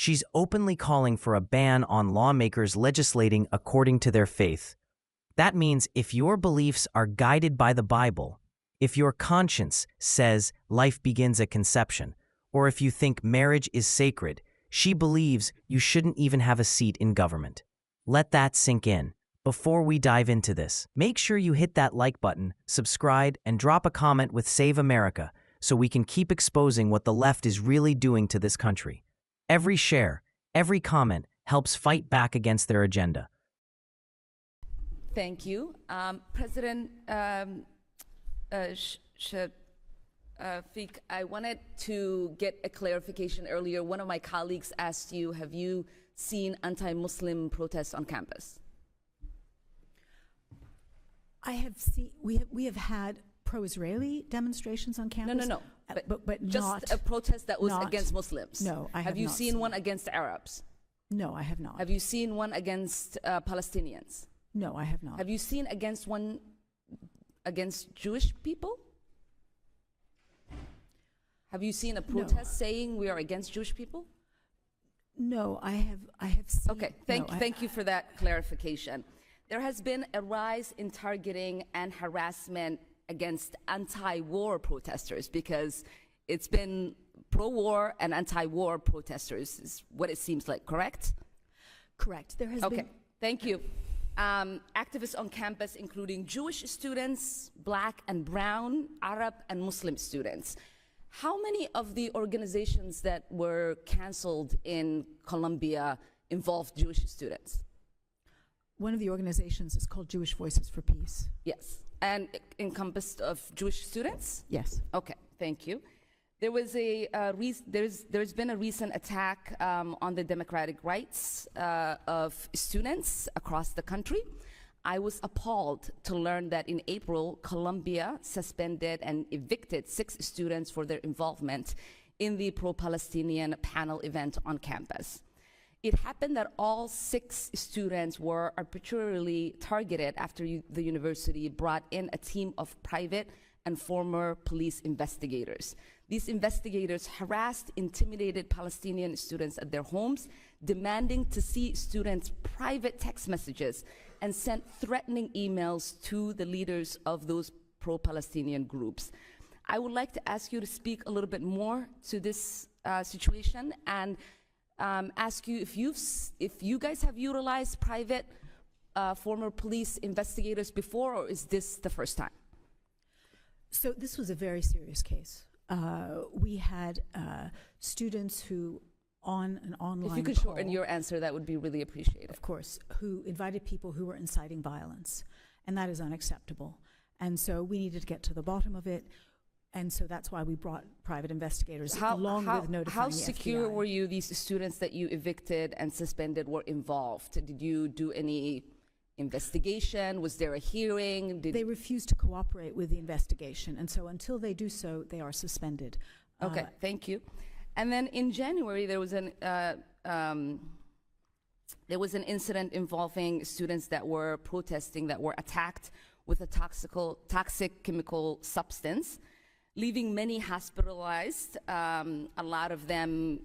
She's openly calling for a ban on lawmakers legislating according to their faith. That means if your beliefs are guided by the Bible, if your conscience says life begins at conception, or if you think marriage is sacred, she believes you shouldn't even have a seat in government. Let that sink in. Before we dive into this, make sure you hit that like button, subscribe, and drop a comment with Save America so we can keep exposing what the left is really doing to this country. Every share, every comment helps fight back against their agenda. Thank you. President Shafiq, I wanted to get a clarification earlier. One of my colleagues asked you, have you seen anti-Muslim protests on campus? I have seen, we have had pro-Israeli demonstrations on campus. No. But just not a protest that was not, against Muslims. No, I have you not seen one against Arabs? No, I have not. Have you seen one against Palestinians? No, I have not. Have you seen one against Jewish people? Have you seen a protest saying we are against Jewish people? No, I have seen. Okay, thank you for that clarification. There has been a rise in targeting and harassment against anti-war protesters because it's been pro-war and anti-war protesters is what it seems like, correct? Correct. There has been. Okay, thank you. Activists on campus, including Jewish students, Black and Brown, Arab and Muslim students. How many of the organizations that were canceled in Colombia involved Jewish students? One of the organizations is called Jewish Voices for Peace. Yes, and encompassed of Jewish students? Yes. Okay, thank you. There was there's been a recent attack on the democratic rights of students across the country. I was appalled to learn that in April, Colombia suspended and evicted 6 students for their involvement in the pro-Palestinian panel event on campus. It happened that all 6 students were arbitrarily targeted after the university brought in a team of private and former police investigators. These investigators harassed, intimidated Palestinian students at their homes, demanding to see students' private text messages and sent threatening emails to the leaders of those pro-Palestinian groups. I would like to ask you to speak a little bit more to this situation and ask you if you guys have utilized private former police investigators before, or is this the first time? So this was a very serious case. We had students who on an online If you could call, shorten your answer, that would be really appreciated. of course, who invited people who were inciting violence, and that is unacceptable. And so we needed to get to the bottom of it, and so that's why we brought private investigators along with notifying how the secure FBI. were you these students that you evicted and suspended were involved? Did you do any investigation? Was there a hearing? They refused to cooperate with the investigation, and so until they do so, they are suspended. Okay, thank you. And then in January, there was an incident involving students that were protesting that were attacked with a toxic chemical substance, leaving many hospitalized. A lot of them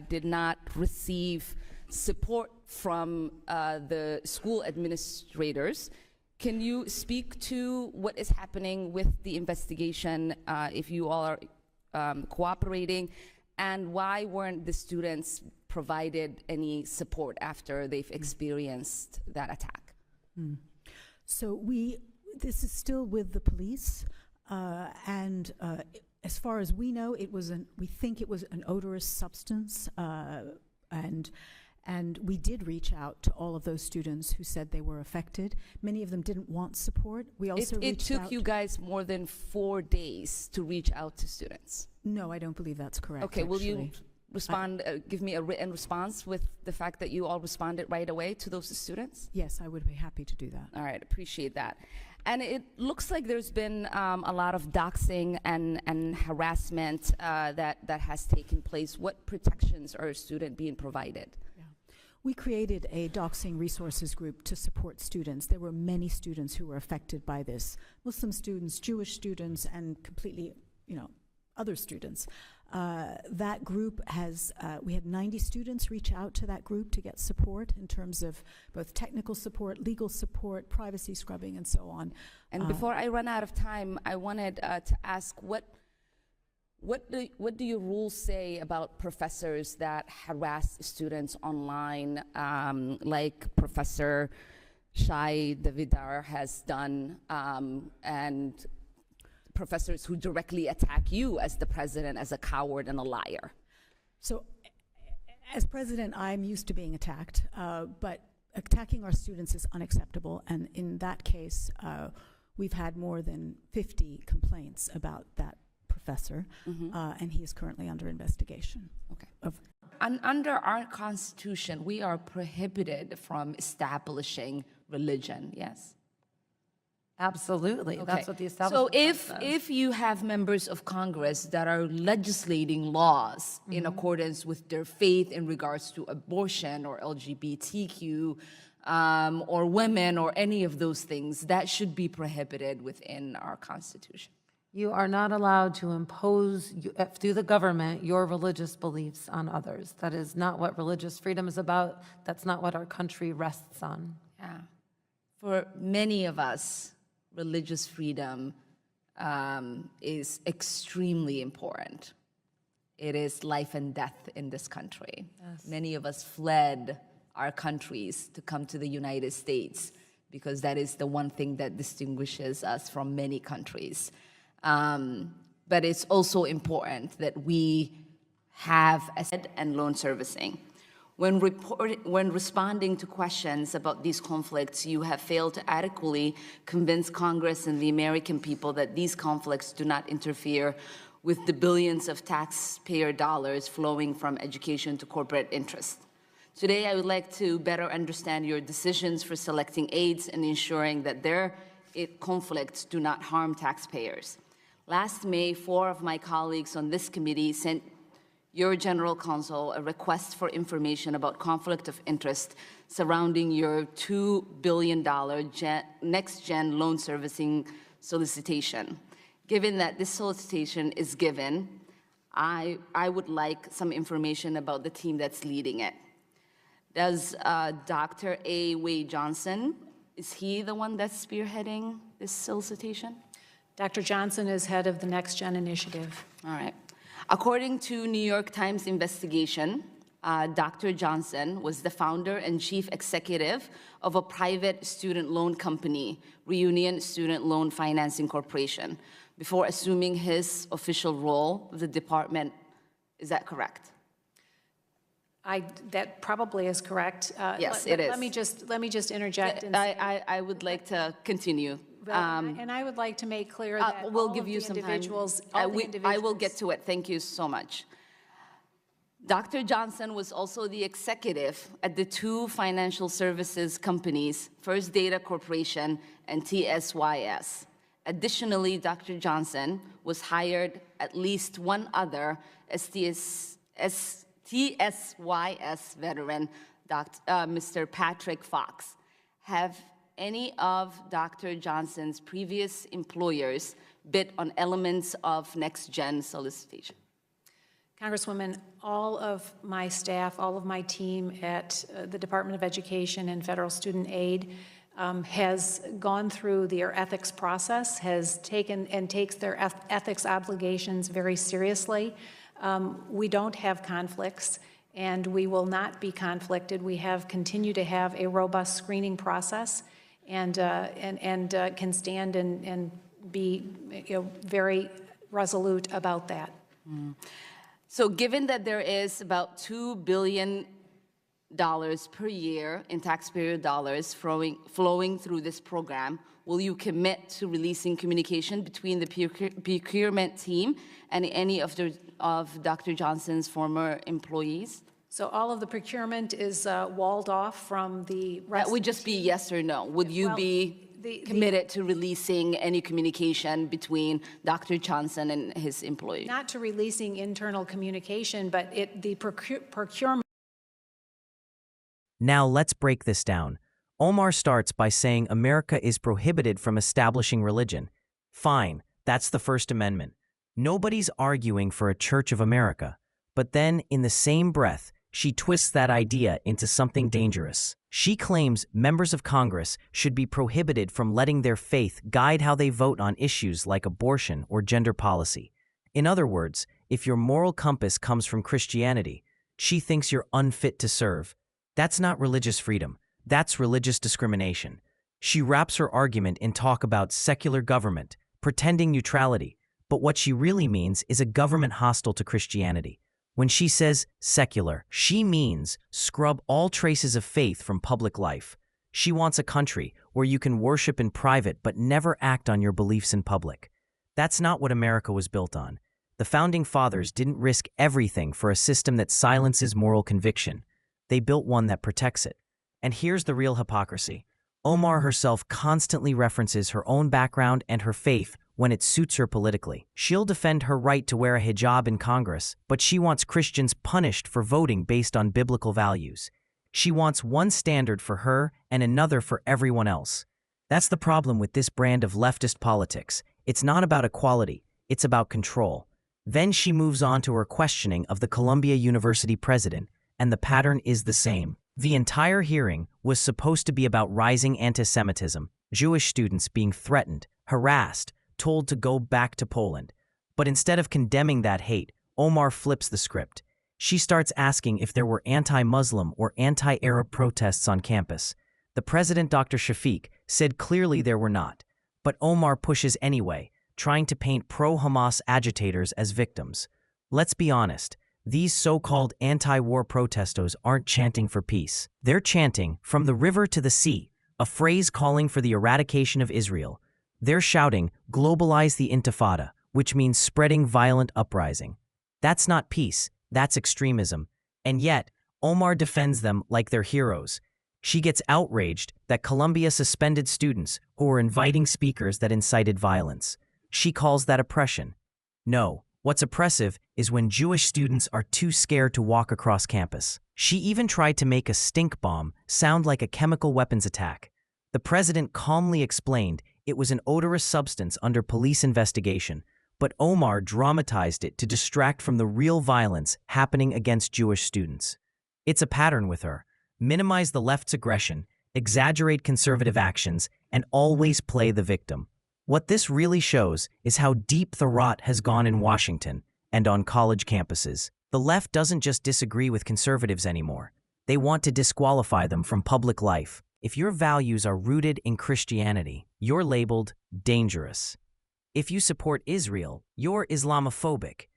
did not receive support from the school administrators. Can you speak to what is happening with the investigation, if you all are cooperating, and why weren't the students provided any support after they've experienced that attack? So this is still with the police, and as far as we know, we think it was an odorous substance, and we did reach out to all of those students who said they were affected. Many of them didn't want support. We also it took you guys more than 4 days to reach out to students. No, I don't believe that's correct. Okay, will you actually. respond, give me a written response with the fact that you all responded right away to those students? Yes, I would be happy to do that. All right, appreciate that. And it looks like there's been a lot of doxing and harassment that has taken place. What protections are a student being provided? We created a doxing resources group to support students. There were many students who were affected by this. Muslim students, Jewish students, and completely, other students. That group has, we had 90 students reach out to that group to get support in terms of both technical support, legal support, privacy scrubbing, and so on. And before I run out of time, I wanted to ask what do your rules say about professors that harass students online, like Professor Shai Davidar has done, and professors who directly attack you as the president as a coward and a liar? So, as president, I'm used to being attacked, but attacking our students is unacceptable. And in that case, we've had more than 50 complaints about that professor, and he is currently under investigation. Okay. Under our Constitution, we are prohibited from establishing religion, yes? Absolutely. Okay. That's what the establishment So says. if you have members of Congress that are legislating laws in accordance with their faith in regards to abortion or LGBTQ or women or any of those things, that should be prohibited within our Constitution. You are not allowed to impose, through the government, your religious beliefs on others. That is not what religious freedom is about. That's not what our country rests on. Yeah. For many of us, religious freedom is extremely important. It is life and death in this country. Yes. Many of us fled our countries to come to the United States because that is the one thing that distinguishes us from many countries. But it's also important that we have asset and loan servicing. When responding to questions about these conflicts, you have failed to adequately convince Congress and the American people that these conflicts do not interfere with the billions of taxpayer dollars flowing from education to corporate interests. Today, I would like to better understand your decisions for selecting aides and ensuring that their conflicts do not harm taxpayers. Last May, 4 of my colleagues on this committee sent your general counsel a request for information about conflict of interest surrounding your $2 billion next-gen loan servicing solicitation. Given that this solicitation is given, I would like some information about the team that's leading it. Does Dr. A. Wade Johnson, is he the one that's spearheading this solicitation? Dr. Johnson is head of the Next Gen Initiative. All right. According to New York Times investigation, Dr. Johnson was the founder and chief executive of a private student loan company, Reunion Student Loan Financing Corporation, before assuming his official role with the department. Is that correct? That probably is correct. Yes, it is. Let me just interject. And I would like to continue. And I would like to make clear that we'll all give of you the some individuals, time. I will get to it. Thank you so much. Dr. Johnson was also the executive at the two financial services companies, First Data Corporation and TSYS. Additionally, Dr. Johnson was hired at least one other TSYS veteran, Mr. Patrick Fox. Have any of Dr. Johnson's previous employers bid on elements of next-gen solicitation? Congresswoman, all of my staff, all of my team at the Department of Education and Federal Student Aid has gone through their ethics process, has taken and takes their ethics obligations very seriously. We don't have conflicts, and we will not be conflicted. We have continued to have a robust screening process, and can stand and be very resolute about that. So given that there is about $2 billion per year in taxpayer dollars flowing through this program, will you commit to releasing communication between the procurement team and any of Dr. Johnson's former employees? So all of the procurement is walled off from the rest. That would just be yes or no. Would you be committed to releasing any communication between Dr. Johnson and his employees? Not to releasing internal communication, but the procurement. Now let's break this down. Omar starts by saying America is prohibited from establishing religion. Fine, that's the First Amendment. Nobody's arguing for a Church of America. But then, in the same breath, she twists that idea into something dangerous. She claims members of Congress should be prohibited from letting their faith guide how they vote on issues like abortion or gender policy. In other words, if your moral compass comes from Christianity, she thinks you're unfit to serve. That's not religious freedom. That's religious discrimination. She wraps her argument in talk about secular government, pretending neutrality, but what she really means is a government hostile to Christianity. When she says secular, she means scrub all traces of faith from public life. She wants a country where you can worship in private but never act on your beliefs in public. That's not what America was built on. The Founding Fathers didn't risk everything for a system that silences moral conviction. They built one that protects it. And here's the real hypocrisy. Omar herself constantly references her own background and her faith when it suits her politically. She'll defend her right to wear a hijab in Congress, but she wants Christians punished for voting based on biblical values. She wants one standard for her and another for everyone else. That's the problem with this brand of leftist politics. It's not about equality, it's about control. Then she moves on to her questioning of the Columbia University president, and the pattern is the same. The entire hearing was supposed to be about rising anti-Semitism, Jewish students being threatened, harassed, told to go back to Poland. But instead of condemning that hate, Omar flips the script. She starts asking if there were anti-Muslim or anti-Arab protests on campus. The president, Dr. Shafiq, said clearly there were not. But Omar pushes anyway, trying to paint pro-Hamas agitators as victims. Let's be honest, these so-called anti-war protesters aren't chanting for peace. They're chanting, "From the river to the sea," a phrase calling for the eradication of Israel. They're shouting, "Globalize the Intifada," which means spreading violent uprising. That's not peace, that's extremism. And yet, Omar defends them like they're heroes. She gets outraged that Columbia suspended students who were inviting speakers that incited violence. She calls that oppression. No, what's oppressive is when Jewish students are too scared to walk across campus. She even tried to make a stink bomb sound like a chemical weapons attack. The president calmly explained it was an odorous substance under police investigation, but Omar dramatized it to distract from the real violence happening against Jewish students. It's a pattern with her. Minimize the left's aggression, exaggerate conservative actions, and always play the victim. What this really shows is how deep the rot has gone in Washington and on college campuses. The left doesn't just disagree with conservatives anymore. They want to disqualify them from public life. If your values are rooted in Christianity, you're labeled dangerous. If you support Israel, you're Islamophobic.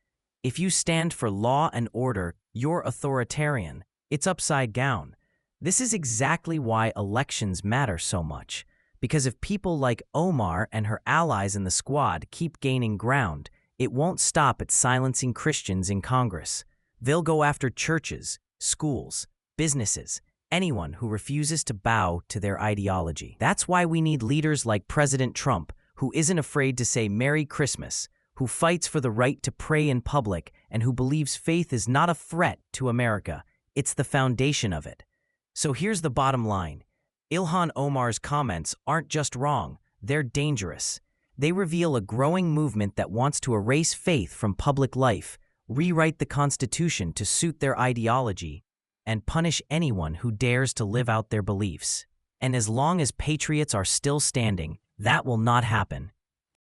If you stand for law and order, you're authoritarian. It's upside down. This is exactly why elections matter so much. Because if people like Omar and her allies in the squad keep gaining ground, it won't stop at silencing Christians in Congress. They'll go after churches, schools, businesses, anyone who refuses to bow to their ideology. That's why we need leaders like President Trump, who isn't afraid to say Merry Christmas, who fights for the right to pray in public, and who believes faith is not a threat to America, it's the foundation of it. So here's the bottom line. Ilhan Omar's comments aren't just wrong, they're dangerous. They reveal a growing movement that wants to erase faith from public life, rewrite the Constitution to suit their ideology, and punish anyone who dares to live out their beliefs. And as long as patriots are still standing, that will not happen.